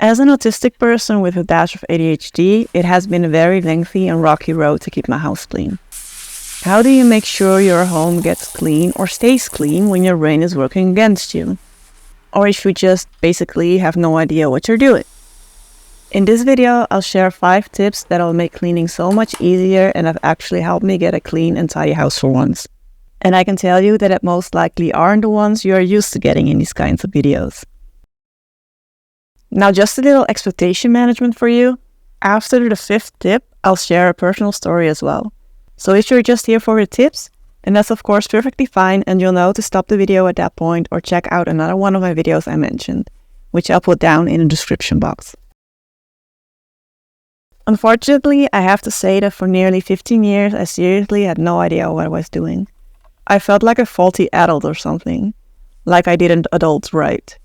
As an autistic person with a dash of ADHD, it has been a very lengthy and rocky road to keep my house clean. How do you make sure your home gets clean or stays clean when your brain is working against you? Or if you just basically have no idea what you're doing? In this video, I'll share 5 tips that'll make cleaning so much easier and have actually helped me get a clean and tidy house for once. And I can tell you that it most likely aren't the ones you are used to getting in these kinds of videos. Now, just a little expectation management for you. After the 5th tip, I'll share a personal story as well. So if you're just here for the tips, then that's of course perfectly fine, and you'll know to stop the video at that point or check out another one of my videos I mentioned, which I'll put down in the description box. Unfortunately, I have to say that for nearly 15 years, I seriously had no idea what I was doing. I felt like a faulty adult or something, like I didn't adult right.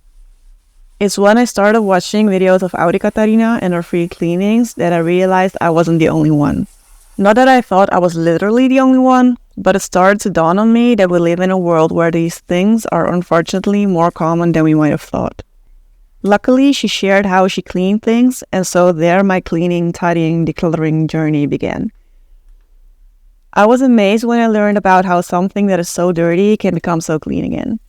It's when I started watching videos of Audi Katarina and her free cleanings that I realized I wasn't the only one. Not that I thought I was literally the only one, but it started to dawn on me that we live in a world where these things are unfortunately more common than we might have thought. Luckily, she shared how she cleaned things, and so there my cleaning, tidying, decluttering journey began. I was amazed when I learned about how something that is so dirty can become so clean again.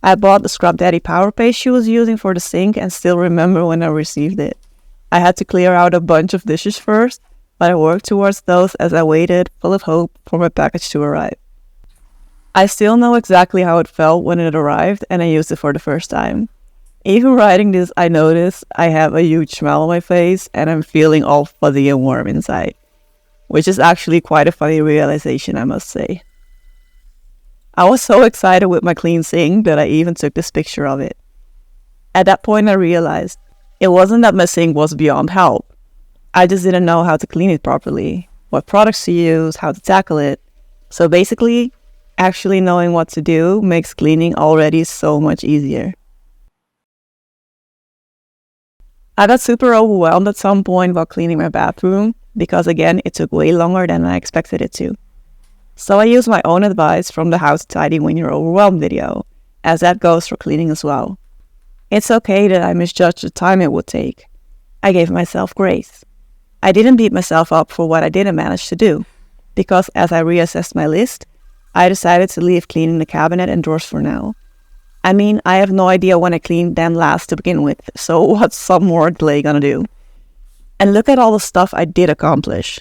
I bought the Scrub Daddy Power Paste she was using for the sink and still remember when I received it. I had to clear out a bunch of dishes first, but I worked towards those as I waited, full of hope, for my package to arrive. I still know exactly how it felt when it arrived and I used it for the first time. Even writing this, I notice I have a huge smile on my face and I'm feeling all fuzzy and warm inside, which is actually quite a funny realization, I must say. I was so excited with my clean sink that I even took this picture of it. At that point, I realized it wasn't that my sink was beyond help. I just didn't know how to clean it properly, what products to use, how to tackle it. So basically, actually knowing what to do makes cleaning already so much easier. I got super overwhelmed at some point while cleaning my bathroom because again, it took way longer than I expected it to. So I used my own advice from the How to Tidy When You're Overwhelmed video, as that goes for cleaning as well. It's okay that I misjudged the time it would take. I gave myself grace. I didn't beat myself up for what I didn't manage to do, because as I reassessed my list, I decided to leave cleaning the cabinet and drawers for now. I mean, I have no idea when I cleaned them last to begin with, so what's some more delay gonna do? And look at all the stuff I did accomplish.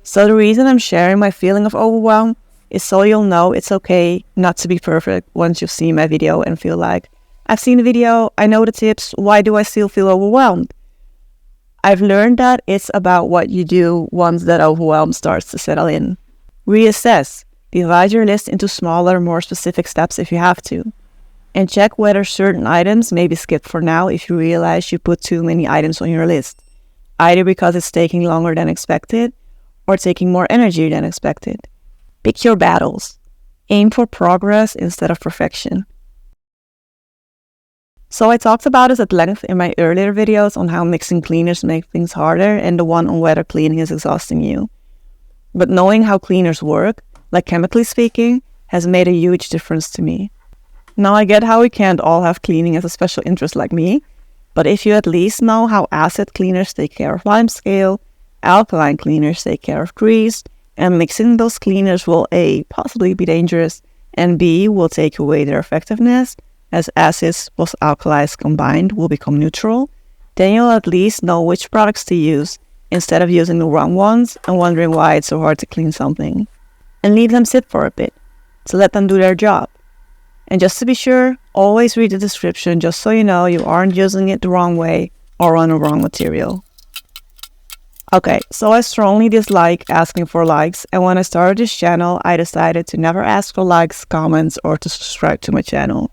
So the reason I'm sharing my feeling of overwhelm is so you'll know it's okay not to be perfect once you've seen my video and feel like, I've seen the video, I know the tips, why do I still feel overwhelmed? I've learned that it's about what you do once that overwhelm starts to settle in. Reassess, divide your list into smaller, more specific steps if you have to. And check whether certain items may be skipped for now if you realize you put too many items on your list, either because it's taking longer than expected or taking more energy than expected. Pick your battles. Aim for progress instead of perfection. So I talked about this at length in my earlier videos on how mixing cleaners make things harder and the one on whether cleaning is exhausting you. But knowing how cleaners work, like chemically speaking, has made a huge difference to me. Now I get how we can't all have cleaning as a special interest like me, but if you at least know how acid cleaners take care of limescale, alkaline cleaners take care of grease, and mixing those cleaners will A, possibly be dangerous, and B, will take away their effectiveness, as acids plus alkalis combined will become neutral, then you'll at least know which products to use, instead of using the wrong ones and wondering why it's so hard to clean something. And leave them sit for a bit, to let them do their job. And just to be sure, always read the description just so you know you aren't using it the wrong way or on the wrong material. Okay, so I strongly dislike asking for likes, and when I started this channel, I decided to never ask for likes, comments, or to subscribe to my channel.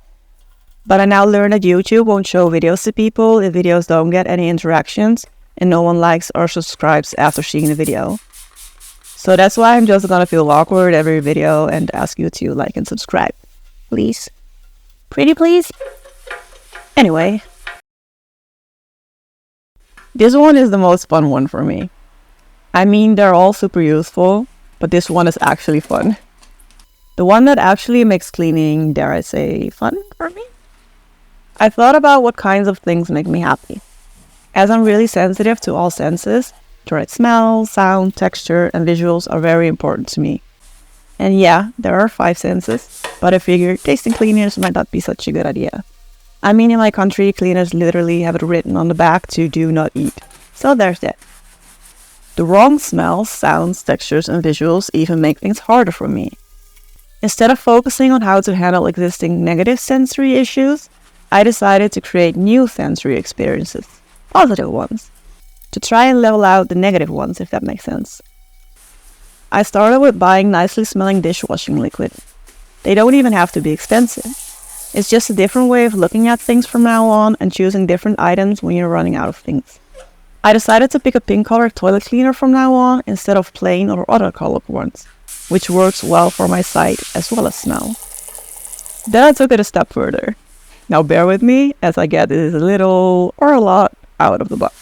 But I now learned that YouTube won't show videos to people if videos don't get any interactions and no one likes or subscribes after seeing the video. So that's why I'm just gonna feel awkward every video and ask you to like and subscribe. Please. Pretty please? Anyway. This one is the most fun one for me. I mean, they're all super useful, but this one is actually fun. The one that actually makes cleaning, dare I say, fun for me? I thought about what kinds of things make me happy. As I'm really sensitive to all senses, the right smell, sound, texture, and visuals are very important to me. And yeah, there are 5 senses, but I figure tasting cleaners might not be such a good idea. I mean, in my country, cleaners literally have it written on the back to do not eat. So there's that. The wrong smells, sounds, textures, and visuals even make things harder for me. Instead of focusing on how to handle existing negative sensory issues, I decided to create new sensory experiences, positive ones, to try and level out the negative ones, if that makes sense. I started with buying nicely smelling dishwashing liquid. They don't even have to be expensive. It's just a different way of looking at things from now on and choosing different items when you're running out of things. I decided to pick a pink colored toilet cleaner from now on instead of plain or other colored ones, which works well for my sight as well as smell. Then I took it a step further. Now bear with me as I get this a little or a lot out of the box.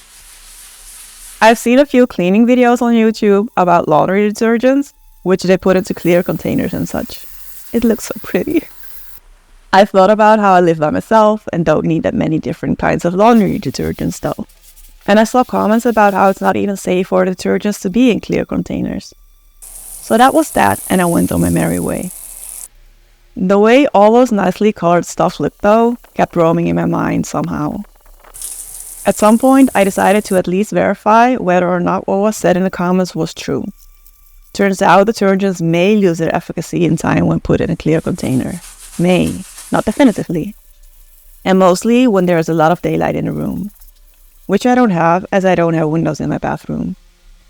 I've seen a few cleaning videos on YouTube about laundry detergents, which they put into clear containers and such. It looks so pretty. I thought about how I live by myself and don't need that many different kinds of laundry detergents though. And I saw comments about how it's not even safe for detergents to be in clear containers. So that was that, and I went on my merry way. The way all those nicely colored stuff looked though, kept roaming in my mind somehow. At some point, I decided to at least verify whether or not what was said in the comments was true. Turns out detergents may lose their efficacy in time when put in a clear container. May, not definitively. And mostly when there is a lot of daylight in the room. Which I don't have, as I don't have windows in my bathroom.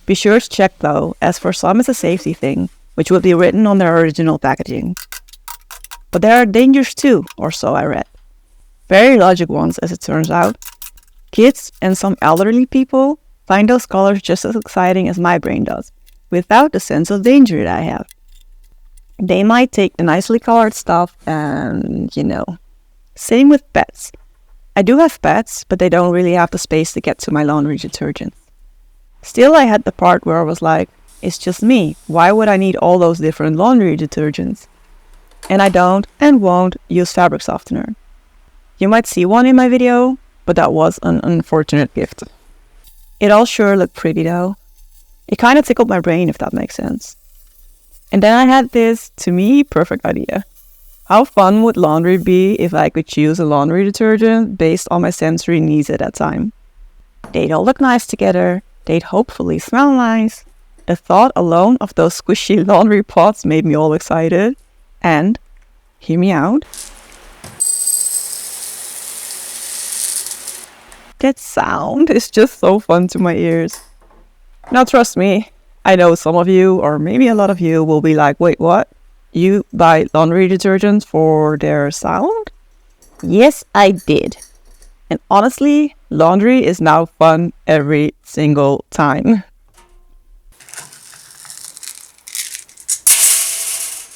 Be sure to check though, as for some it's a safety thing, which will be written on their original packaging. But there are dangers too, or so I read. Very logic ones, as it turns out. Kids and some elderly people find those colors just as exciting as my brain does, without the sense of danger that I have. They might take the nicely colored stuff and, Same with pets. I do have pets, but they don't really have the space to get to my laundry detergent. Still, I had the part where I was like, it's just me. Why would I need all those different laundry detergents? And I don't and won't use fabric softener. You might see one in my video, but that was an unfortunate gift. It all sure looked pretty though. It kind of tickled my brain, if that makes sense. And then I had this, to me, perfect idea. How fun would laundry be if I could choose a laundry detergent based on my sensory needs at that time? They'd all look nice together. They'd hopefully smell nice. The thought alone of those squishy laundry pods made me all excited. And, hear me out, that sound is just so fun to my ears. Now trust me, I know some of you, or maybe a lot of you, will be like, wait, what? You buy laundry detergents for their sound? Yes, I did. And honestly, laundry is now fun every single time.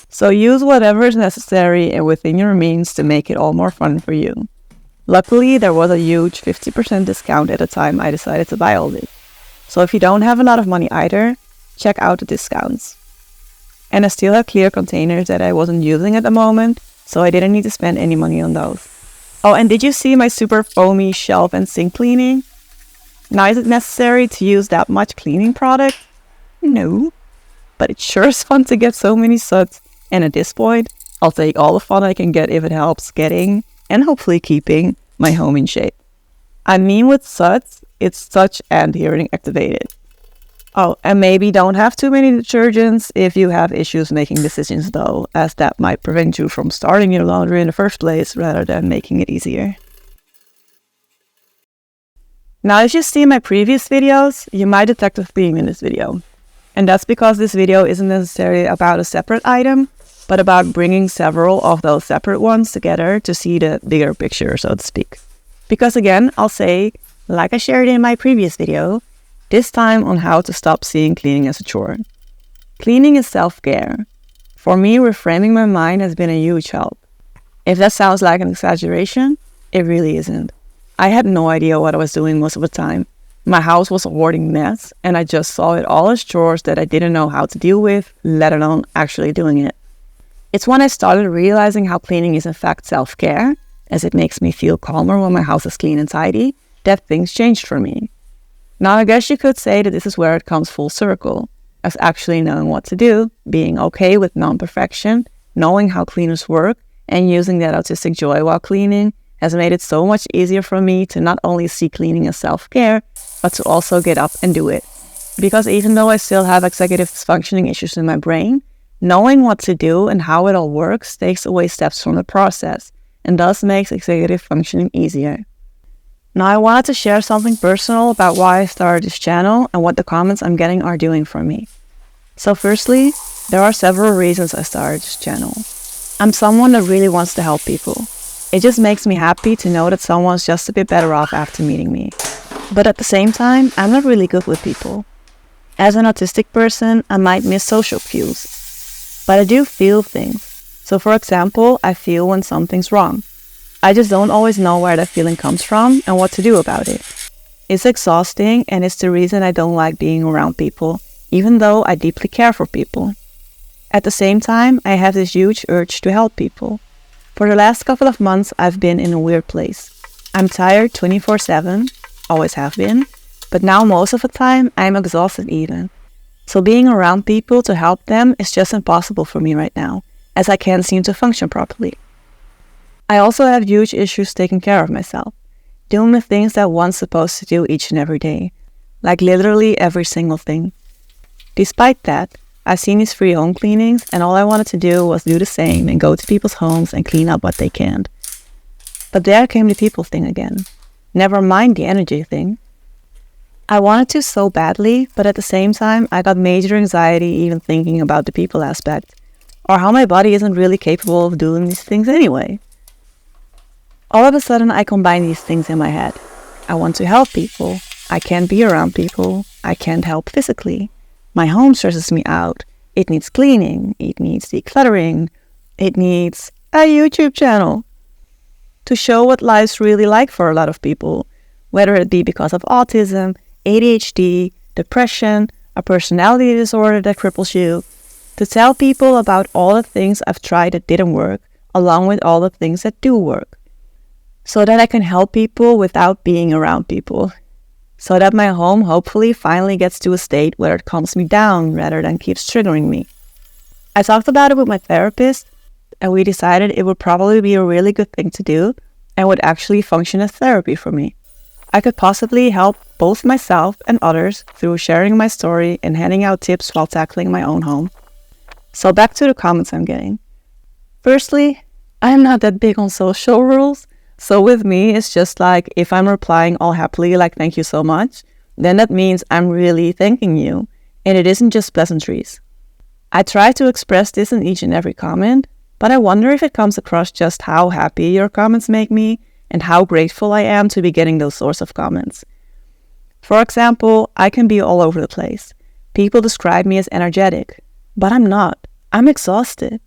So use whatever is necessary and within your means to make it all more fun for you. Luckily, there was a huge 50% discount at the time I decided to buy all this. So if you don't have a lot of money either, check out the discounts. And I still have clear containers that I wasn't using at the moment, so I didn't need to spend any money on those. Oh, and did you see my super foamy shelf and sink cleaning? Now, is it necessary to use that much cleaning product? No. But it sure is fun to get so many suds, and at this point, I'll take all the fun I can get if it helps getting, and hopefully keeping, my home in shape. I mean with suds, it's touch and hearing activated. Oh, and maybe don't have too many detergents if you have issues making decisions though, as that might prevent you from starting your laundry in the first place rather than making it easier. Now, if you see my previous videos, you might detect a theme in this video. And that's because this video isn't necessarily about a separate item, but about bringing several of those separate ones together to see the bigger picture, so to speak. Because again, I'll say, like I shared in my previous video, this time on how to stop seeing cleaning as a chore. Cleaning is self-care. For me, reframing my mind has been a huge help. If that sounds like an exaggeration, it really isn't. I had no idea what I was doing most of the time. My house was a hoarding mess, and I just saw it all as chores that I didn't know how to deal with, let alone actually doing it. It's when I started realizing how cleaning is in fact self-care, as it makes me feel calmer when my house is clean and tidy, that things changed for me. Now, I guess you could say that this is where it comes full circle, as actually knowing what to do, being okay with non-perfection, knowing how cleaners work, and using that autistic joy while cleaning has made it so much easier for me to not only see cleaning as self-care, but to also get up and do it. Because even though I still have executive dysfunctioning issues in my brain, knowing what to do and how it all works takes away steps from the process, and thus makes executive functioning easier. Now, I wanted to share something personal about why I started this channel and what the comments I'm getting are doing for me. So firstly, there are several reasons I started this channel. I'm someone that really wants to help people. It just makes me happy to know that someone's just a bit better off after meeting me. But at the same time, I'm not really good with people. As an autistic person, I might miss social cues. But I do feel things. So for example, I feel when something's wrong. I just don't always know where that feeling comes from and what to do about it. It's exhausting, and it's the reason I don't like being around people, even though I deeply care for people. At the same time, I have this huge urge to help people. For the last couple of months, I've been in a weird place. I'm tired 24/7, always have been, but now most of the time, I'm exhausted even. So being around people to help them is just impossible for me right now, as I can't seem to function properly. I also have huge issues taking care of myself, doing the things that one's supposed to do each and every day, like literally every single thing. Despite that, I've seen these free home cleanings, and all I wanted to do was do the same and go to people's homes and clean up what they can't. But there came the people thing again. Never mind the energy thing. I wanted to so badly, but at the same time, I got major anxiety even thinking about the people aspect, or how my body isn't really capable of doing these things anyway. All of a sudden, I combine these things in my head. I want to help people. I can't be around people. I can't help physically. My home stresses me out. It needs cleaning. It needs decluttering. It needs a YouTube channel to show what life's really like for a lot of people, whether it be because of autism, ADHD, depression, a personality disorder that cripples you, to tell people about all the things I've tried that didn't work, along with all the things that do work, so that I can help people without being around people, so that my home hopefully finally gets to a state where it calms me down rather than keeps triggering me. I talked about it with my therapist, and we decided it would probably be a really good thing to do and would actually function as therapy for me. I could possibly help both myself and others through sharing my story and handing out tips while tackling my own home. So back to the comments I'm getting. Firstly, I'm not that big on social rules, so with me it's just like if I'm replying all happily like thank you so much, then that means I'm really thanking you, and it isn't just pleasantries. I try to express this in each and every comment, but I wonder if it comes across just how happy your comments make me and how grateful I am to be getting those sorts of comments. For example, I can be all over the place. People describe me as energetic, but I'm not. I'm exhausted.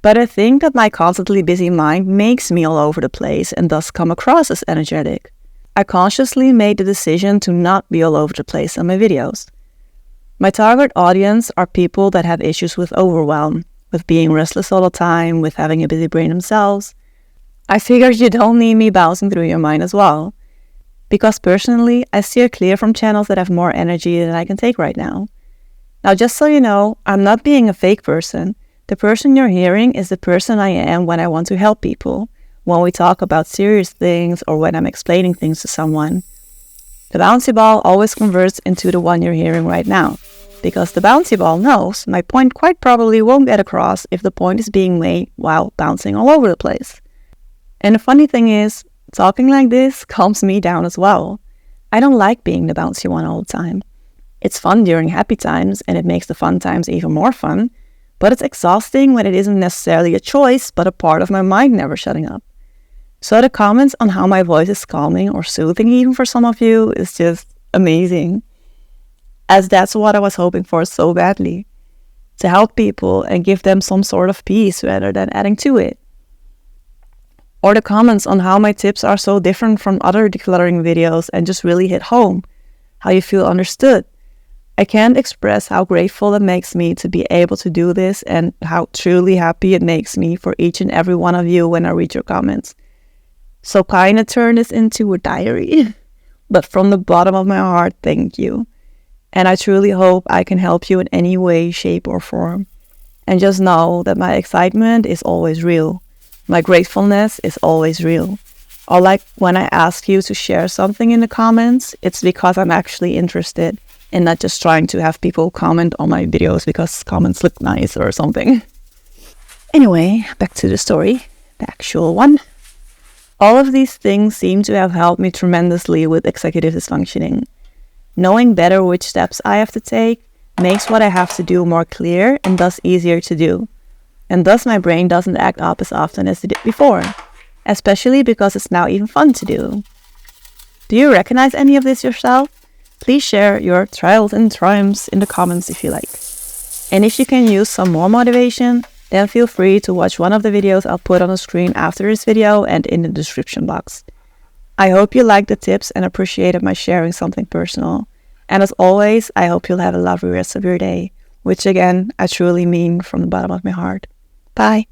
But I think that my constantly busy mind makes me all over the place and thus come across as energetic. I consciously made the decision to not be all over the place on my videos. My target audience are people that have issues with overwhelm, with being restless all the time, with having a busy brain themselves. I figured you don't need me bouncing through your mind as well. Because personally, I steer clear from channels that have more energy than I can take right now. Now, just so you know, I'm not being a fake person. The person you're hearing is the person I am when I want to help people, when we talk about serious things or when I'm explaining things to someone. The bouncy ball always converts into the one you're hearing right now, because the bouncy ball knows my point quite probably won't get across if the point is being made while bouncing all over the place. And the funny thing is, talking like this calms me down as well. I don't like being the bouncy one all the time. It's fun during happy times, and it makes the fun times even more fun, but it's exhausting when it isn't necessarily a choice, but a part of my mind never shutting up. So the comments on how my voice is calming or soothing even for some of you is just amazing, as that's what I was hoping for so badly, to help people and give them some sort of peace rather than adding to it. Or the comments on how my tips are so different from other decluttering videos and just really hit home, how you feel understood. I can't express how grateful it makes me to be able to do this and how truly happy it makes me for each and every one of you when I read your comments. So kind of turn this into a diary But from the bottom of my heart, thank you. And I truly hope I can help you in any way, shape, or form. And just know that my excitement is always real. My gratefulness is always real. Or like when I ask you to share something in the comments, it's because I'm actually interested and not just trying to have people comment on my videos because comments look nice or something. Anyway, back to the story, the actual one. All of these things seem to have helped me tremendously with executive dysfunctioning. Knowing better which steps I have to take makes what I have to do more clear and thus easier to do. And thus my brain doesn't act up as often as it did before, especially because it's now even fun to do. Do you recognize any of this yourself? Please share your trials and triumphs in the comments if you like. And if you can use some more motivation, then feel free to watch one of the videos I'll put on the screen after this video and in the description box. I hope you liked the tips and appreciated my sharing something personal. And as always, I hope you'll have a lovely rest of your day, which again, I truly mean from the bottom of my heart. Bye.